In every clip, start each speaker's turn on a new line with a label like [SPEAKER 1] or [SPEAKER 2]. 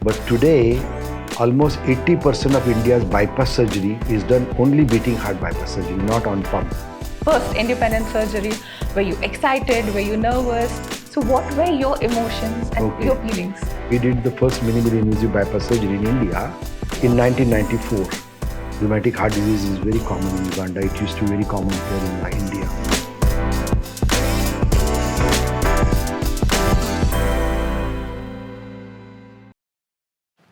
[SPEAKER 1] But today, almost 80% of India's bypass surgery is done only beating heart bypass surgery, not on pump.
[SPEAKER 2] First independent surgery, were you excited, were you nervous? So what were your emotions and your feelings?
[SPEAKER 1] We did the first minimally invasive bypass surgery in India in 1994. Rheumatic heart disease is very common in Uganda. It used to be very common here in India.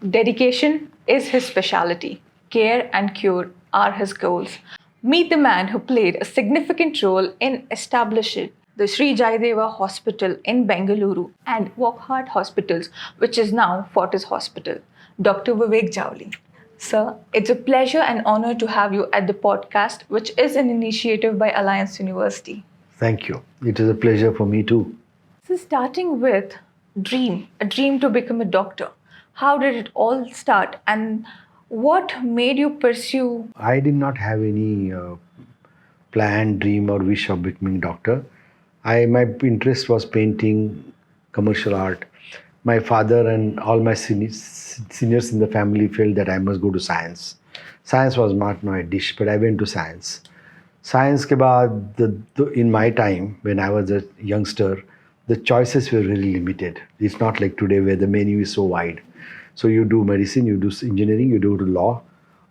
[SPEAKER 2] Dedication is his specialty. Care and cure are his goals. Meet the man who played a significant role in establishing the Sri Jayadeva Hospital in Bengaluru and Wockhardt Hospitals, which is now Fortis Hospital, Dr. Vivek Jawali. Sir, it's a pleasure and honor to have you at the podcast, which is an initiative by Alliance University.
[SPEAKER 1] Thank you. It is a pleasure for me too.
[SPEAKER 2] So starting with a dream to become a doctor. How did it all start and what made you pursue?
[SPEAKER 1] I did not have any planned dream or wish of becoming doctor. My interest was painting, commercial art. My father and all my seniors in the family felt that I must go to science. Science was not my dish, but I went to science. Science ke baad, in my time, when I was a youngster, the choices were really limited. It's not like today where the menu is so wide. So you do medicine, you do engineering, you do law,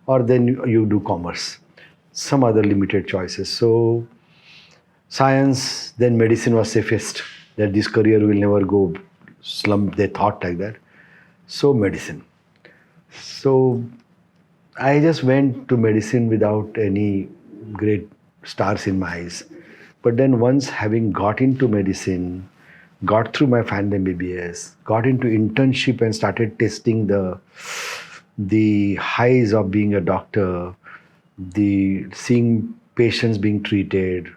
[SPEAKER 1] or then you do commerce. Some other limited choices. So science, then medicine was safest, that this career will never go slump, they thought like that. So medicine. So I just went to medicine without any great stars in my eyes. But then once having got into medicine, got through my final MBBS, got into internship and started tasting the highs of being a doctor, the seeing patients being treated,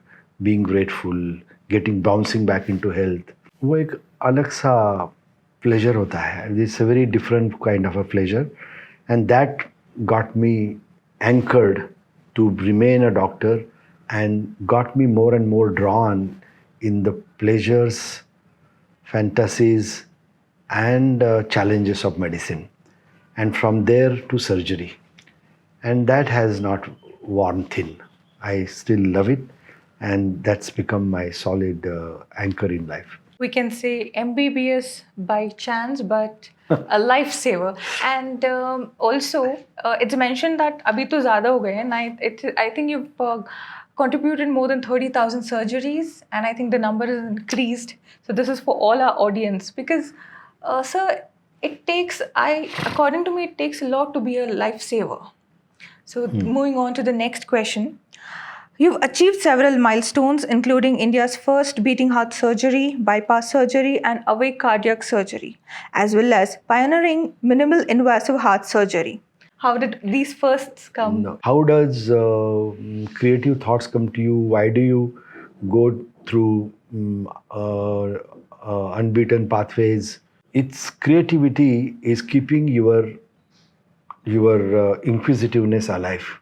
[SPEAKER 1] being grateful, bouncing back into health. वो एक अलग सा pleasure होता है. It's a very different kind of a pleasure, and that got me anchored to remain a doctor and got me more and more drawn in the pleasures, fantasies and challenges of medicine, and from there to surgery, and that has not worn thin. I still love it, and that's become my solid anchor in life.
[SPEAKER 2] We can say MBBS by chance, but a lifesaver. And also, it's mentioned that abhi to zyada ho gaye, and I think you've contributed more than 30,000 surgeries, and I think the number has increased. So this is for all our audience because, sir, according to me, it takes a lot to be a lifesaver. So moving on to the next question. You've achieved several milestones, including India's first beating heart surgery, bypass surgery, and awake cardiac surgery, as well as pioneering minimal invasive heart surgery. How did these firsts come?
[SPEAKER 1] No. How does creative thoughts come to you? Why do you go through unbeaten pathways? Its creativity is keeping your inquisitiveness alive.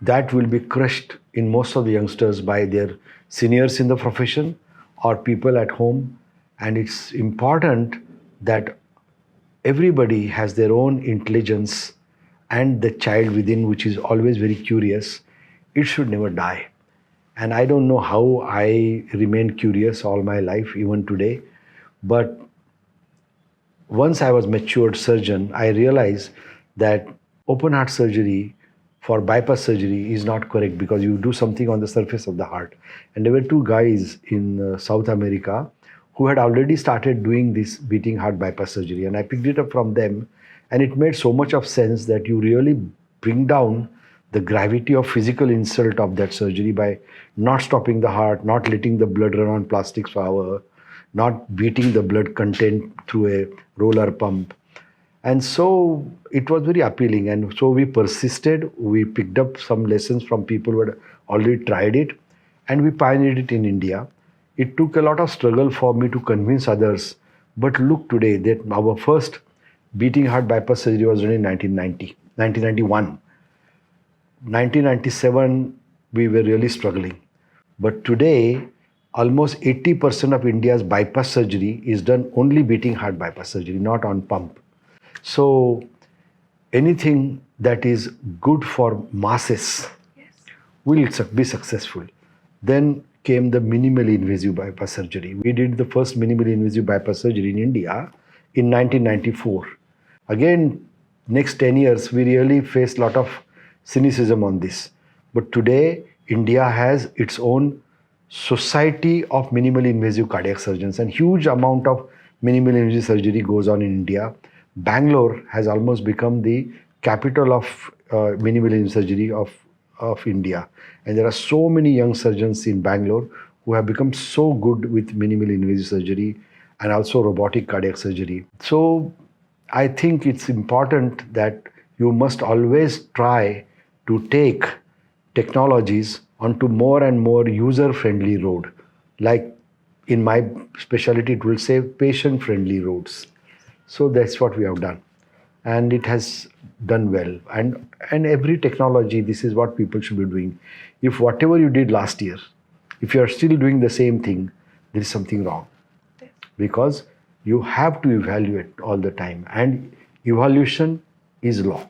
[SPEAKER 1] That will be crushed in most of the youngsters by their seniors in the profession or people at home. And it's important that everybody has their own intelligence and the child within, which is always very curious. It should never die. And I don't know how I remained curious all my life, even today. But once I was matured surgeon, I realized that open heart surgery for bypass surgery is not correct because you do something on the surface of the heart. And there were two guys in South America who had already started doing this beating heart bypass surgery. And I picked it up from them. And it made so much of sense that you really bring down the gravity of physical insult of that surgery by not stopping the heart, not letting the blood run on plastics for hours, not beating the blood content through a roller pump. And so it was very appealing. And so we persisted. We picked up some lessons from people who had already tried it. And we pioneered it in India. It took a lot of struggle for me to convince others. But look today, that our first beating heart bypass surgery was done in 1991. 1997, we were really struggling. But today, almost 80% of India's bypass surgery is done only beating heart bypass surgery, not on pump. So anything that is good for masses will be successful. Then came the minimally invasive bypass surgery. We did the first minimally invasive bypass surgery in India in 1994. Again, next 10 years, we really faced a lot of cynicism on this. But today, India has its own society of minimally invasive cardiac surgeons, and huge amount of minimally invasive surgery goes on in India. Bangalore has almost become the capital of minimally invasive surgery of India. And there are so many young surgeons in Bangalore who have become so good with minimally invasive surgery and also robotic cardiac surgery. So I think it's important that you must always try to take technologies onto more and more user-friendly road. Like in my specialty, it will say patient-friendly roads. So that's what we have done. And it has done well. And every technology, this is what people should be doing. If whatever you did last year, if you are still doing the same thing, there is something wrong. Because you have to evaluate all the time. And evaluation is law.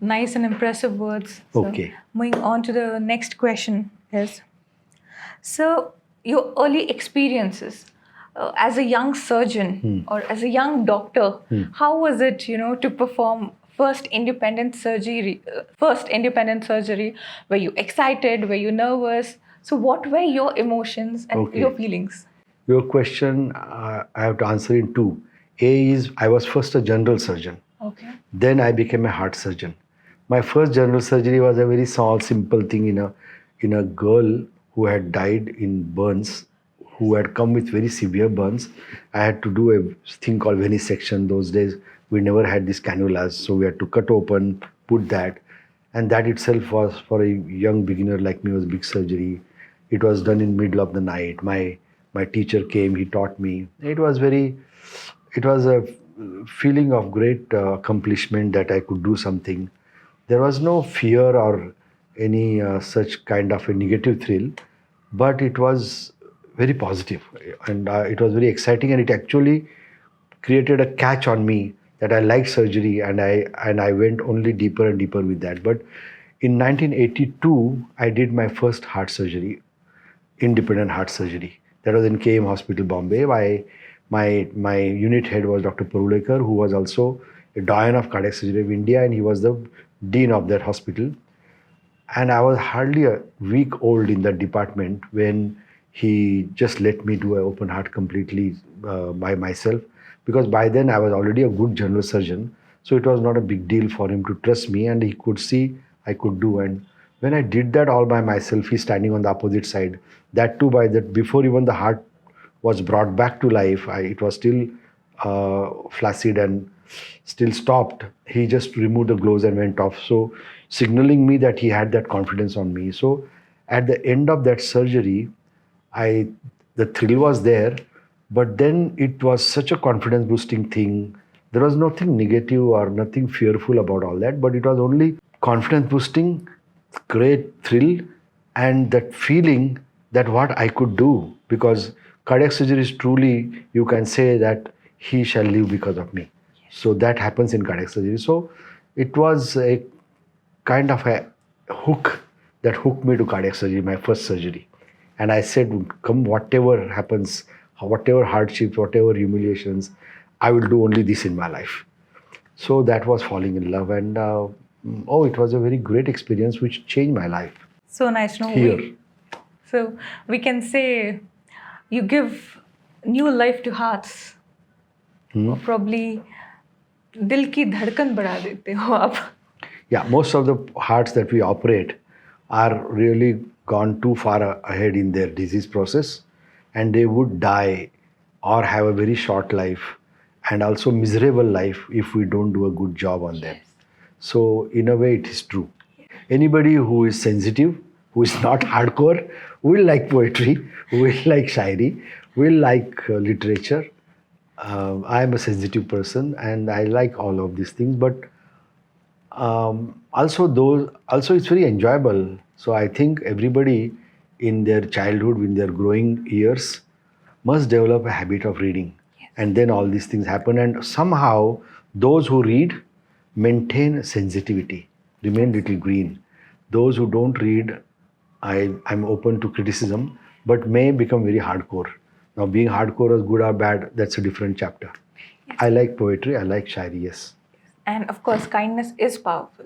[SPEAKER 2] Nice and impressive words. So,
[SPEAKER 1] Okay.
[SPEAKER 2] moving on to the next question is, so your early experiences as a young surgeon or as a young doctor, how was it, to perform first independent surgery? Were you excited? Were you nervous? So what were your emotions and
[SPEAKER 1] Okay.
[SPEAKER 2] your feelings?
[SPEAKER 1] Your question, I have to answer in two. A is, I was first a general surgeon.
[SPEAKER 2] Okay.
[SPEAKER 1] Then I became a heart surgeon. My first general surgery was a very small, simple thing in a girl who had died in burns, who had come with very severe burns. I had to do a thing called venesection. Those days, we never had these cannulas, so we had to cut open, put that. And that itself was, for a young beginner like me, was big surgery. It was done in middle of the night. My teacher came, he taught me. It was a feeling of great accomplishment that I could do something. There was no fear or any such kind of a negative thrill, but it was very positive and it was very exciting, and it actually created a catch on me that I liked surgery, and I went only deeper and deeper with that. But in 1982, I did my first heart surgery, independent heart surgery. That was in KM Hospital, Bombay. My unit head was Dr. Parulekar, who was also a doyen of cardiac surgery of India, and he was the dean of that hospital. And I was hardly a week old in that department when he just let me do an open heart completely by myself, because by then I was already a good general surgeon. So it was not a big deal for him to trust me, and he could see I could do. And when I did that all by myself, he's standing on the opposite side. That too, by that, before even the heart was brought back to life, it was still flaccid and still stopped. He just removed the gloves and went off. So signaling me that he had that confidence on me. So at the end of that surgery, the thrill was there, but then it was such a confidence boosting thing. There was nothing negative or nothing fearful about all that, but it was only confidence boosting, great thrill, and that feeling that what I could do, because cardiac surgery is truly, you can say that he shall live because of me. So that happens in cardiac surgery. So it was a kind of a hook that hooked me to cardiac surgery, my first surgery. And I said, come whatever happens, whatever hardships, whatever humiliations, I will do only this in my life. So that was falling in love. And it was a very great experience which changed my life.
[SPEAKER 2] So nice to know.
[SPEAKER 1] Here.
[SPEAKER 2] So we can say you give new life to hearts. Or probably दिल की धड़कन बढ़ा देते हो आप.
[SPEAKER 1] Yeah, most of the hearts that we operate are really gone too far ahead in their disease process, and they would die or have a very short life and also miserable life if we don't do a good job on them. So in a way it is true. Anybody who is sensitive, who is not hardcore, will like poetry, will like shairi, will like literature. I am a sensitive person and I like all of these things, but also it's very enjoyable. So I think everybody in their childhood, in their growing years, must develop a habit of reading. And then all these things happen, and somehow Those who read maintain sensitivity, remain little green. Those who don't read, I'm open to criticism, but may become very hardcore. Now, being hardcore is good or bad, that's a different chapter. I like poetry, I like shairi, yes.
[SPEAKER 2] And of course, kindness is powerful.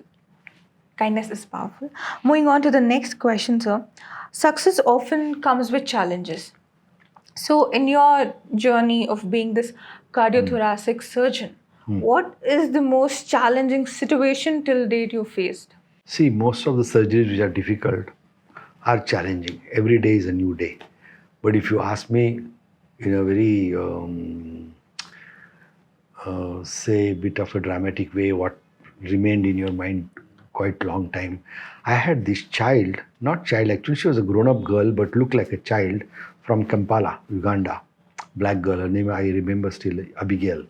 [SPEAKER 2] Kindness is powerful. Moving on to the next question, sir. Success often comes with challenges. So, in your journey of being this cardiothoracic surgeon, what is the most challenging situation till date you faced?
[SPEAKER 1] See, most of the surgeries which are difficult are challenging. Every day is a new day. But if you ask me in a very, say, bit of a dramatic way, what remained in your mind quite long time, I had this child, not child, actually she was a grown-up girl, but looked like a child from Kampala, Uganda. Black girl, her name I remember still, Abigail.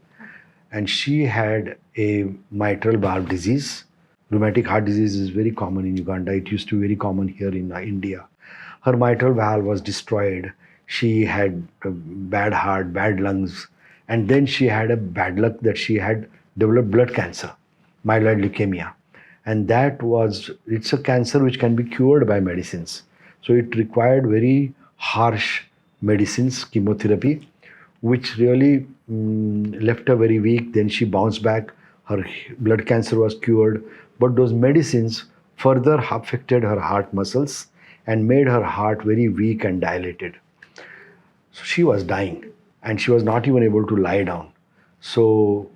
[SPEAKER 1] And she had a mitral valve disease. Rheumatic heart disease is very common in Uganda. It used to be very common here in India. Her mitral valve was destroyed. She had a bad heart, bad lungs, and then she had a bad luck that she had developed blood cancer, myeloid leukemia. And it's a cancer which can be cured by medicines. So it required very harsh medicines, chemotherapy, which really left her very weak. Then she bounced back. Her blood cancer was cured. But those medicines further affected her heart muscles and made her heart very weak and dilated. So she was dying and she was not even able to lie down. So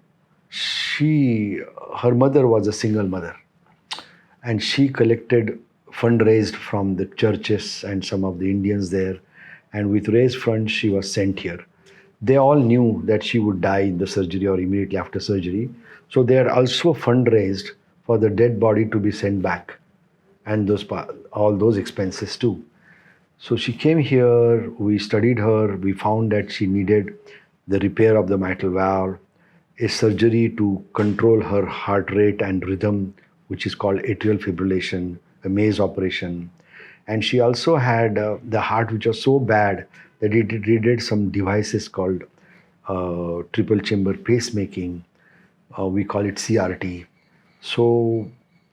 [SPEAKER 1] her mother was a single mother and she collected fundraised from the churches and some of the Indians there, and with raised funds she was sent here. They all knew that she would die in the surgery or immediately after surgery, so they had also fundraised for the dead body to be sent back, and all those expenses too. So she came here, we studied her, we found that she needed the repair of the mitral valve, a surgery to control her heart rate and rhythm, which is called atrial fibrillation, a maze operation. And she also had the heart which was so bad that it needed some devices called triple chamber pacemaking. We call it CRT. So,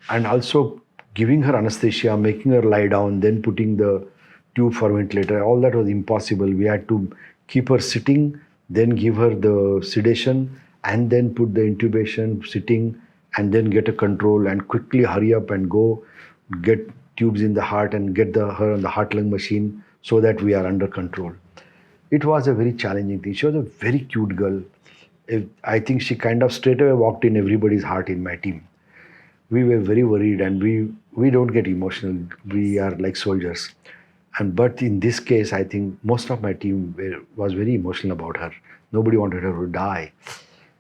[SPEAKER 1] and also giving her anesthesia, making her lie down, then putting the tube for ventilator, all that was impossible. We had to keep her sitting, then give her the sedation, and then put the intubation sitting, and then get a control and quickly hurry up and go get tubes in the heart and get her on the heart lung machine so that we are under control. It was a very challenging thing. She was a very cute girl. I think she kind of straight away walked in everybody's heart in my team. We were very worried, and we don't get emotional. We are like soldiers. But in this case, I think most of my team was very emotional about her. Nobody wanted her to die.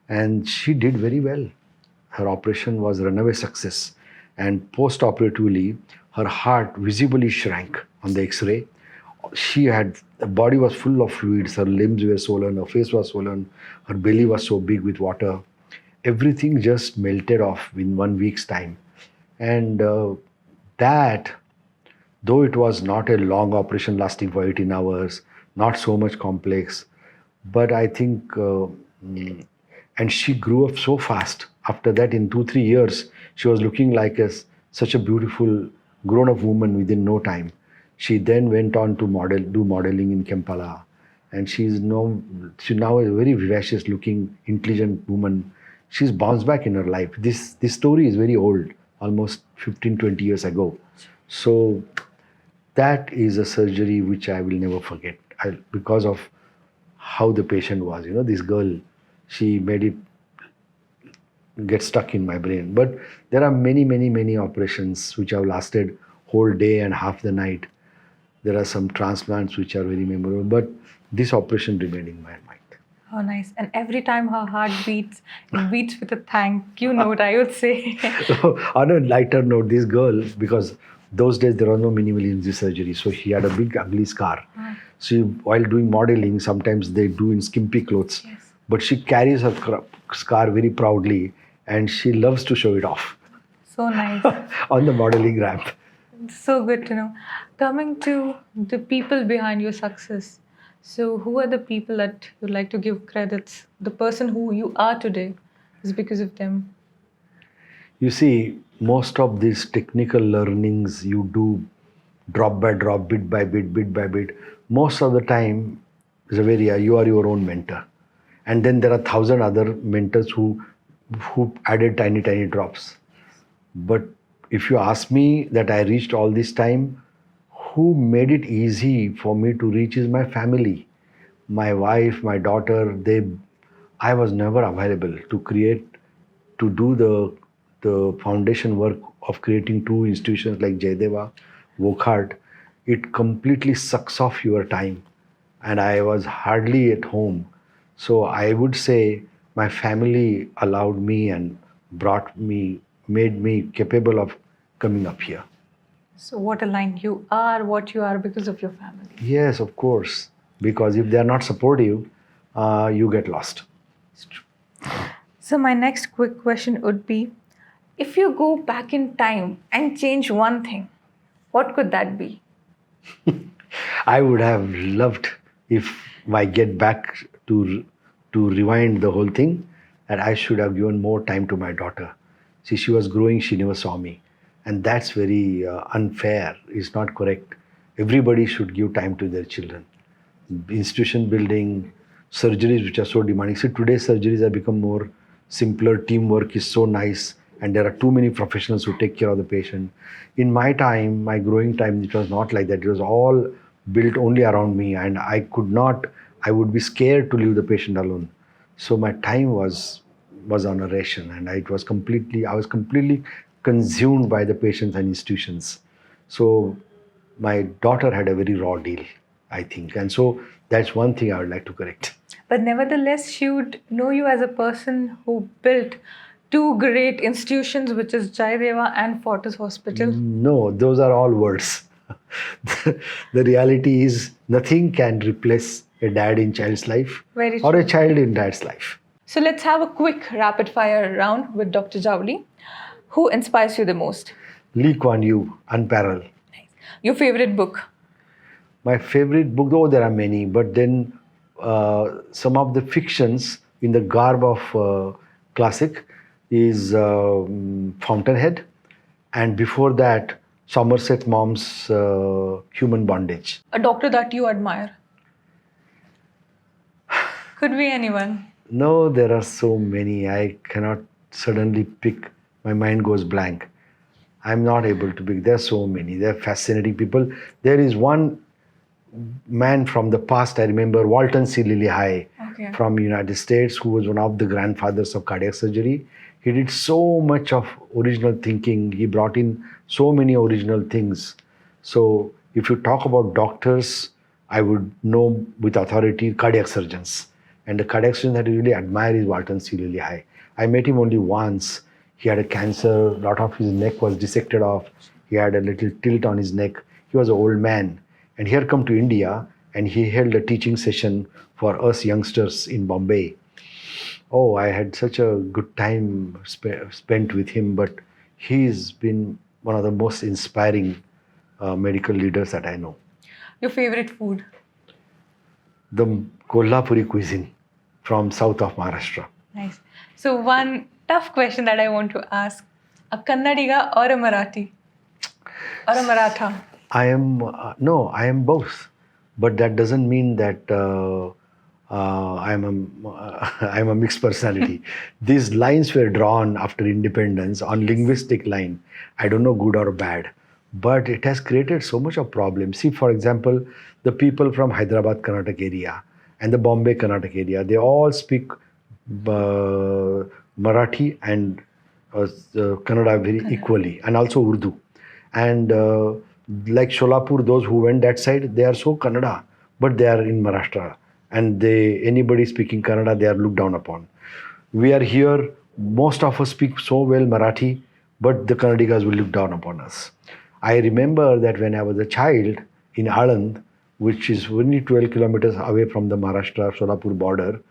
[SPEAKER 1] And she did very well. Her operation was a runaway success. And post-operatively, her heart visibly shrank on the X-ray. The body was full of fluids. Her limbs were swollen, her face was swollen, her belly was so big with water. Everything just melted off in 1 week's time. And that, though it was not a long operation lasting for 18 hours, not so much complex, but I think, and she grew up so fast. After that, in 2-3 years, she was looking like such a beautiful grown-up woman within no time. She then went on to do modeling in Kampala, and she's now a very vivacious looking, intelligent woman. She's bounced back in her life. This story is very old, almost 15-20 years ago. So that is a surgery which I will never forget because of how the patient was. This girl, she made it get stuck in my brain. But there are many, many, many operations which have lasted whole day and half the night. There are some transplants which are very memorable, but this operation remained in my mind.
[SPEAKER 2] Oh, nice. And every time her heart beats, it beats with a thank you note, I would say.
[SPEAKER 1] On a lighter note, this girl, because those days there was no minimally invasive surgery, so she had a big ugly scar. So while doing modeling, sometimes they do in skimpy clothes.
[SPEAKER 2] Yes.
[SPEAKER 1] But she carries her scar very proudly and she loves to show it off.
[SPEAKER 2] So nice.
[SPEAKER 1] On the modeling ramp.
[SPEAKER 2] So good to know. Coming to the people behind your success. So who are the people that you'd like to give credits? The person who you are today? is because of them?
[SPEAKER 1] You see, most of these technical learnings you do drop by drop, bit by bit, bit by bit. Most of the time, Zaveria, you are your own mentor. And then there are 1,000 other mentors who added tiny, tiny drops. But if you ask me that I reached all this time, who made it easy for me to reach is my family. My wife, my daughter, I was never available to do the foundation work of creating two institutions like Jaydeva, Wokhart. It completely sucks off your time. And I was hardly at home. So I would say my family allowed me and made me capable of coming up here.
[SPEAKER 2] So what a line. You are what you are because of your family.
[SPEAKER 1] Yes, of course. Because if they are not supportive, you get lost.
[SPEAKER 2] It's true. So my next quick question would be, if you go back in time and change one thing, what could that be?
[SPEAKER 1] I would have loved if I get back to rewind the whole thing, that I should have given more time to my daughter. See, she was growing, she never saw me, and that's very unfair. It's not correct. Everybody should give time to their children. Institution building, surgeries which are so demanding. See, today's surgeries have become more simpler. Teamwork is so nice, and there are too many professionals who take care of the patient. In my time, my growing time, it was not like that. It was all built only around me, and I would be scared to leave the patient alone. So my time was on a ration, and I was completely consumed by the patients and institutions. So my daughter had a very raw deal, I think. And so that's one thing I would like to correct.
[SPEAKER 2] But nevertheless, she would know you as a person who built two great institutions, which is Jaydeva and Fortis Hospital.
[SPEAKER 1] No, those are all words. The reality is nothing can replace a dad in child's life
[SPEAKER 2] Very
[SPEAKER 1] or
[SPEAKER 2] true.
[SPEAKER 1] a child in dad's life.
[SPEAKER 2] So let's have a quick rapid fire round with Dr. Jawali. Who inspires you the most?
[SPEAKER 1] Lee Kuan Yew, unparalleled.
[SPEAKER 2] Your favorite book?
[SPEAKER 1] My favorite book, though there are many, but then some of the fictions in the garb of classic is Fountainhead, and before that, Somerset Maugham's Human Bondage.
[SPEAKER 2] A doctor that you admire? Could be anyone.
[SPEAKER 1] No, there are so many. I cannot suddenly pick. My mind goes blank. I'm not able to pick. There are so many. They're fascinating people. There is one man from the past, I remember, Walton C. Lilly
[SPEAKER 2] Okay.
[SPEAKER 1] from United States, who was one of the grandfathers of cardiac surgery. He did so much of original thinking. He brought in so many original things. So if you talk about doctors, I would know with authority cardiac surgeons. And the cardiac surgeon that I really admire is Walton C. Lilly. I met him only once. He had a cancer. A lot of his neck was dissected off. He had a little tilt on his neck. He was an old man. And he had come to India, and he held a teaching session for us youngsters in Bombay. Oh, I had such a good time spent with him, but he's been one of the most inspiring medical leaders that I know.
[SPEAKER 2] Your favorite food?
[SPEAKER 1] The Kolhapuri cuisine from south of Maharashtra.
[SPEAKER 2] Nice. So one tough question that I want to ask. A Kannadiga or a Marathi? Or a Maratha?
[SPEAKER 1] I am both, but that doesn't mean that I'm a mixed personality. These lines were drawn after independence on linguistic line. I don't know good or bad, but it has created so much of problems. See, for example, the people from Hyderabad, Karnataka area and the Bombay, Karnataka area, they all speak Marathi and Kannada very equally, and also Urdu. And like Sholapur, those who went that side, they are so Kannada, but they are in Maharashtra. And anybody speaking Kannada, they are looked down upon. We are here, most of us speak so well Marathi, but the Kannadigas will look down upon us. I remember that when I was a child in Aland, which is only 12 kilometers away from the Maharashtra-Sholapur border,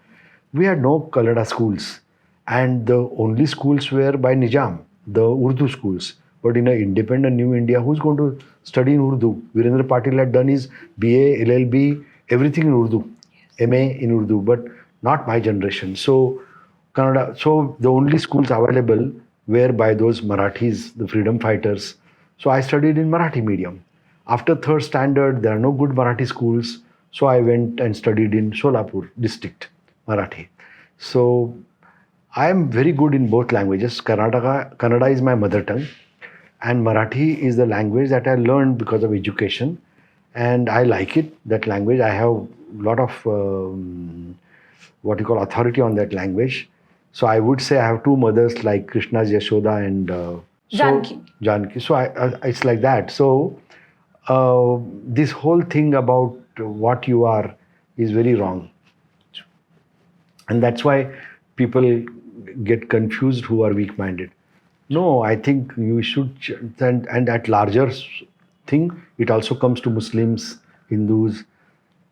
[SPEAKER 1] we had no Kannada schools. And the only schools were by Nizam, the Urdu schools. But in an independent New India, who's going to study in Urdu? Virendra Patil had done his BA, LLB, everything in Urdu, MA in Urdu, but not my generation. So Kannada. So the only schools available were by those Marathis, the freedom fighters. So I studied in Marathi medium. After third standard, there are no good Marathi schools. So I went and studied in Solapur district, Marathi. So I am very good in both languages. Kannada is my mother tongue, and Marathi is the language that I learned because of education, and I like it. That language, I have a lot of what you call authority on that language. So I would say I have two mothers like Krishna's Yashoda and
[SPEAKER 2] Janki.
[SPEAKER 1] Janki. So it's like that. So this whole thing about what you are is very wrong, and that's why people get confused who are weak-minded. No, I think you should, and that larger thing, it also comes to Muslims, Hindus.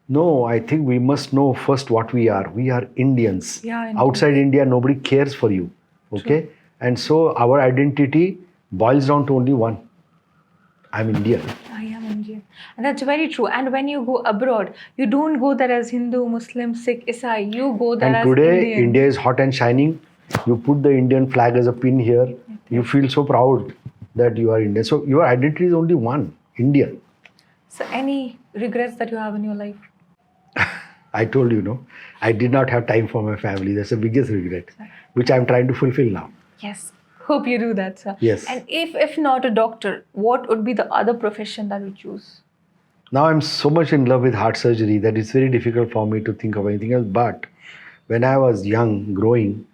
[SPEAKER 1] No, I think we must know first what we are. We are Indians.
[SPEAKER 2] Yeah, Indians.
[SPEAKER 1] Outside India, nobody cares for you. Okay?
[SPEAKER 2] True.
[SPEAKER 1] And so our identity boils down to only one. I'm Indian.
[SPEAKER 2] I am Indian. And that's very true. And when you go abroad, you don't go there as Hindu, Muslim, Sikh, Isai. You go there
[SPEAKER 1] And
[SPEAKER 2] as
[SPEAKER 1] today,
[SPEAKER 2] Indian.
[SPEAKER 1] India is hot and shining. You put the Indian flag as a pin here. You feel so proud that you are Indian. So your identity is only one, Indian.
[SPEAKER 2] So any regrets that you have in your life?
[SPEAKER 1] I told you, no, I did not have time for my family. That's the biggest regret, which I'm trying to fulfill now.
[SPEAKER 2] Yes. Hope you do that, sir.
[SPEAKER 1] Yes.
[SPEAKER 2] And if not a doctor, what would be the other profession that you choose?
[SPEAKER 1] Now I'm so much in love with heart surgery that it's very difficult for me to think of anything else. But when I was young, growing,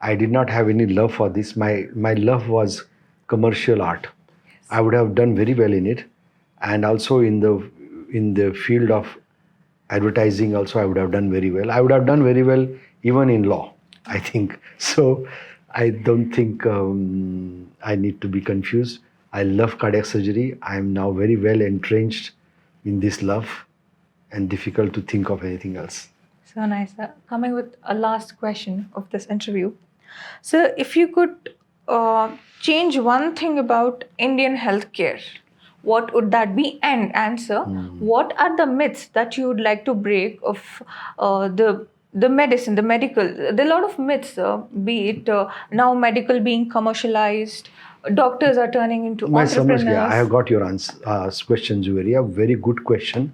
[SPEAKER 1] I did not have any love for this. My love was commercial art.
[SPEAKER 2] Yes.
[SPEAKER 1] I would have done very well in it, and also in the field of advertising. Also, I would have done very well. I would have done very well even in law, I think. So I don't think I need to be confused. I love cardiac surgery. I am now very well entrenched in this love, and difficult to think of anything else.
[SPEAKER 2] So nice, sir. Coming with a last question of this interview. So if you could change one thing about Indian healthcare, what would that be? And answer, what are the myths that you would like to break of the medicine, the medical? There are a lot of myths, be it now medical being commercialized, doctors are turning into
[SPEAKER 1] मैं समझ
[SPEAKER 2] entrepreneurs.
[SPEAKER 1] गया. I have got your answer, question, Juveri. A very good question.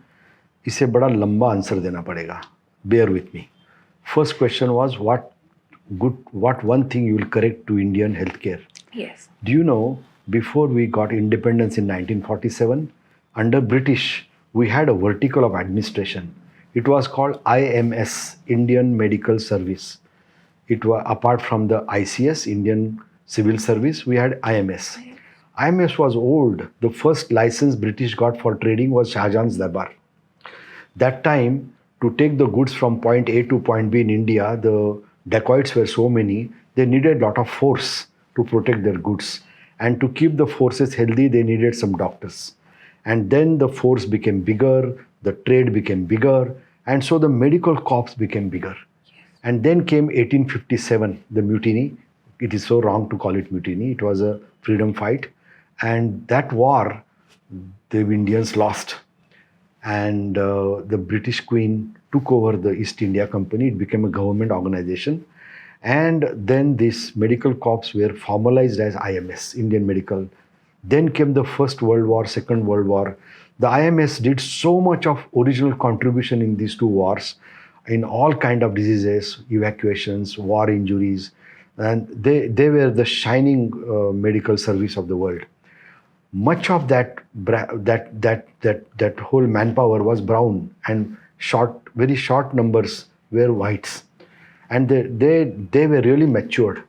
[SPEAKER 1] इसे बड़ा लंबा answer देना पड़ेगा. Bear with me. First question was what one thing you will correct to Indian healthcare.
[SPEAKER 2] Yes.
[SPEAKER 1] Do you know, before we got independence in 1947, under British, we had a vertical of administration. It was called IMS, Indian Medical Service. It was apart from the ICS, Indian Civil Service, we had IMS. IMS was old. The first license British got for trading was Shah Jahan's Darbar. That time, to take the goods from point A to point B in India, the dacoits were so many, they needed a lot of force to protect their goods. And to keep the forces healthy, they needed some doctors. And then the force became bigger, the trade became bigger, and so the medical corps became bigger. And then came 1857, the mutiny. It is so wrong to call it mutiny. It was a freedom fight. And that war, the Indians lost. And the British Queen took over the East India Company. It became a government organization. And then these medical corps were formalized as IMS, Indian Medical. Then came the First World War, Second World War. The IMS did so much of original contribution in these two wars, in all kind of diseases, evacuations, war injuries, and they were the shining medical service of the world. Much of that whole manpower was brown, and very short numbers were whites, and they were really matured.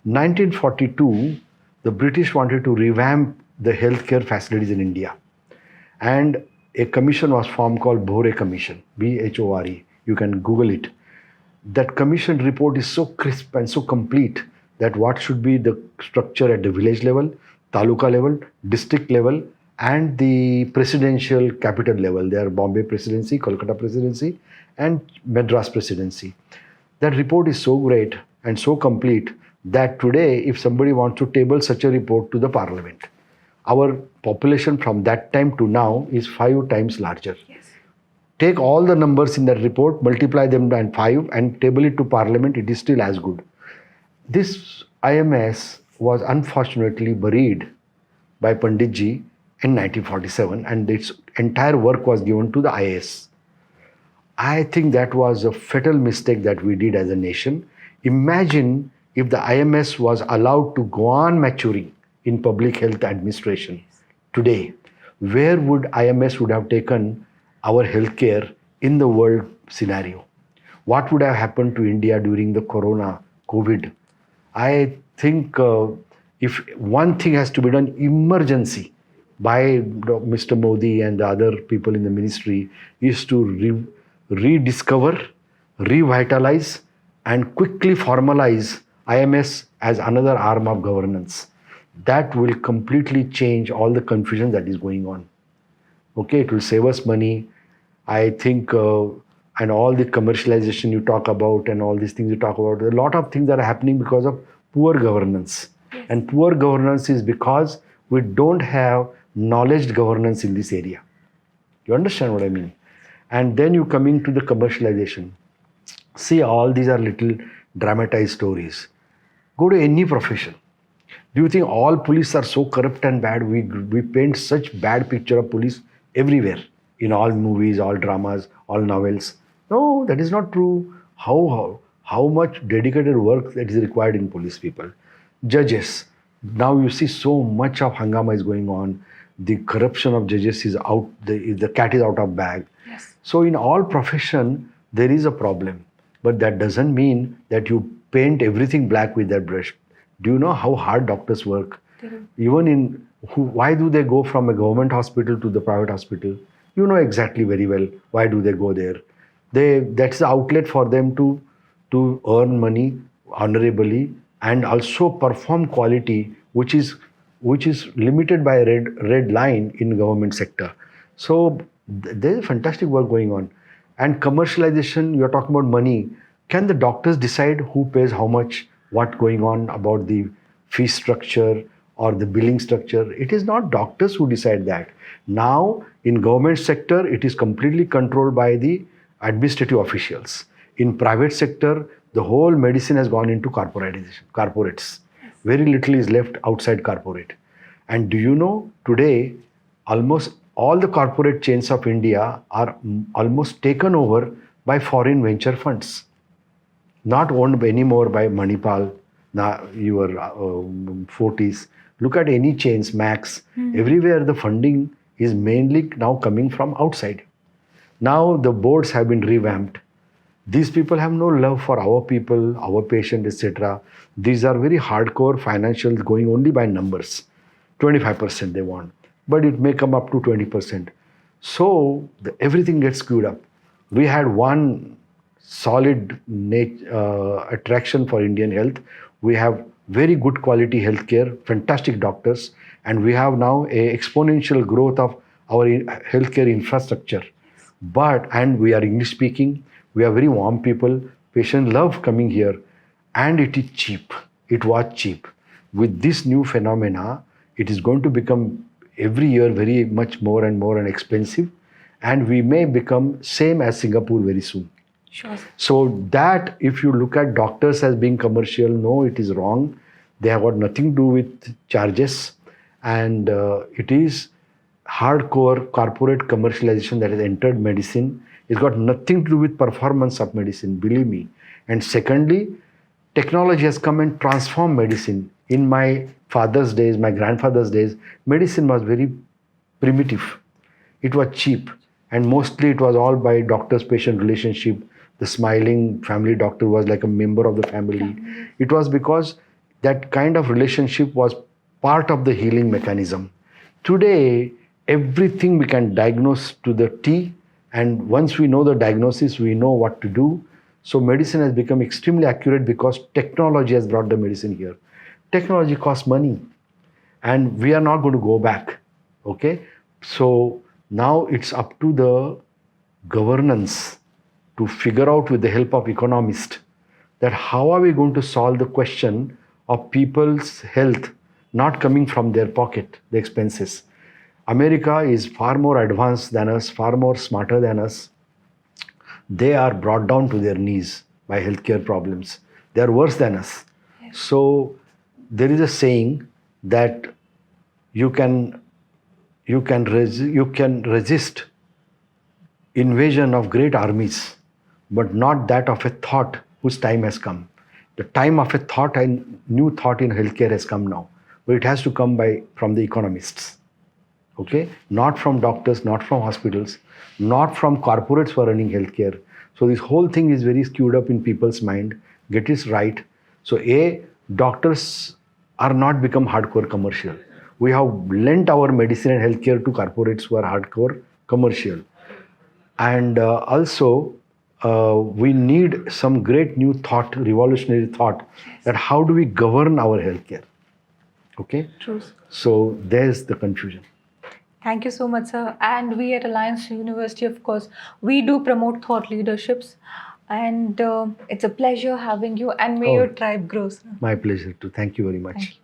[SPEAKER 1] 1942, the British wanted to revamp the healthcare facilities in India, and a commission was formed called Bhore Commission, BHORE. You can Google it. That commission report is so crisp and so complete that what should be the structure at the village level, taluka level, district level, and the presidential capital level. They are Bombay Presidency, Kolkata Presidency, and Madras Presidency. That report is so great and so complete that today, if somebody wants to table such a report to the parliament, our population from that time to now is 5 times larger.
[SPEAKER 2] Yes.
[SPEAKER 1] Take all the numbers in that report, multiply them by 5 and table it to parliament, it is still as good. This IMS was unfortunately buried by Panditji in 1947, and its entire work was given to the IAS. I think that was a fatal mistake that we did as a nation. Imagine if the IMS was allowed to go on maturing in public health administration today. Where would IMS would have taken our healthcare in the world scenario? What would have happened to India during the Corona, COVID? I think if one thing has to be done, emergency by Mr. Modi and the other people in the ministry is to rediscover, revitalize, and quickly formalize IMS as another arm of governance. That will completely change all the confusion that is going on. Okay, it will save us money. I think, and all the commercialization you talk about and all these things you talk about, a lot of things are happening because of poor governance. And poor governance is because we don't have knowledge governance in this area. You understand what I mean? And then you coming to the commercialization. See, all these are little dramatized stories. Go to any profession. Do you think all police are so corrupt and bad? We paint such bad picture of police everywhere, in all movies, all dramas, all novels. No, that is not true. How much dedicated work that is required in police people. Judges. Now you see so much of hangama is going on. The corruption of judges is out. The cat is out of bag.
[SPEAKER 2] Yes.
[SPEAKER 1] So in all profession there is a problem, but that doesn't mean that you paint everything black with that brush. Do you know how hard doctors work? Even in why do they go from a government hospital to the private hospital? You know exactly very well why do they go there. That's the outlet for them to earn money honorably and also perform quality, which is limited by a red line in government sector. So there is fantastic work going on. And commercialization, you're talking about money. Can the doctors decide who pays how much, what going on about the fee structure or the billing structure? It is not doctors who decide that. Now, in government sector, it is completely controlled by the administrative officials. In private sector, the whole medicine has gone into corporates. Very little is left outside corporate. And do you know, today, almost all the corporate chains of India are almost taken over by foreign venture funds. Not owned anymore by Manipal, your Fortis. Look at any chains, Max. Everywhere the funding is mainly now coming from outside. Now the boards have been revamped. These people have no love for our people, our patient, etc. These are very hardcore financials going only by numbers. 25% they want, but it may come up to 20%. So everything gets screwed up. We had one solid attraction for Indian health. We have very good quality healthcare, fantastic doctors, and we have now a exponential growth of our healthcare infrastructure. And we are English speaking, we are very warm people, patients love coming here, and it is cheap. It was cheap. With this new phenomena, it is going to become every year very much more and expensive, and we may become same as Singapore very soon.
[SPEAKER 2] Sure.
[SPEAKER 1] So that if you look at doctors as being commercial, no, it is wrong. They have got nothing to do with charges, and it is hardcore corporate commercialization that has entered medicine. It's got nothing to do with performance of medicine, believe me. And secondly, technology has come and transformed medicine. In my father's days, my grandfather's days, medicine was very primitive. It was cheap, and mostly it was all by doctor's-patient relationship. The smiling family doctor was like a member of the family. It was because that kind of relationship was part of the healing mechanism. Today, everything we can diagnose to the T, and once we know the diagnosis, we know what to do. So medicine has become extremely accurate because technology has brought the medicine here. Technology costs money, and we are not going to go back. Okay? So now it's up to the governance to figure out with the help of economists that how are we going to solve the question of people's health not coming from their pocket, the expenses. America is far more advanced than us, far more smarter than us. They are brought down to their knees by healthcare problems. They are worse than us. So there is a saying that you can resist invasion of great armies, but not that of a thought whose time has come. The time of a thought and new thought in healthcare has come now, but it has to come from the economists. Okay, not from doctors, not from hospitals, not from corporates who are running healthcare. So this whole thing is very skewed up in people's mind. Get it right. So doctors are not become hardcore commercial. We have lent our medicine and healthcare to corporates who are hardcore commercial. And also, we need some great new thought, revolutionary thought, that how do we govern our healthcare? Okay?
[SPEAKER 2] True.
[SPEAKER 1] So there's the confusion.
[SPEAKER 2] Thank you so much, sir. And we at Alliance University, of course, we do promote thought leaderships. And it's a pleasure having you, and may
[SPEAKER 1] Oh.
[SPEAKER 2] your tribe grow, sir.
[SPEAKER 1] My pleasure too. Thank you very much.
[SPEAKER 2] Thank you.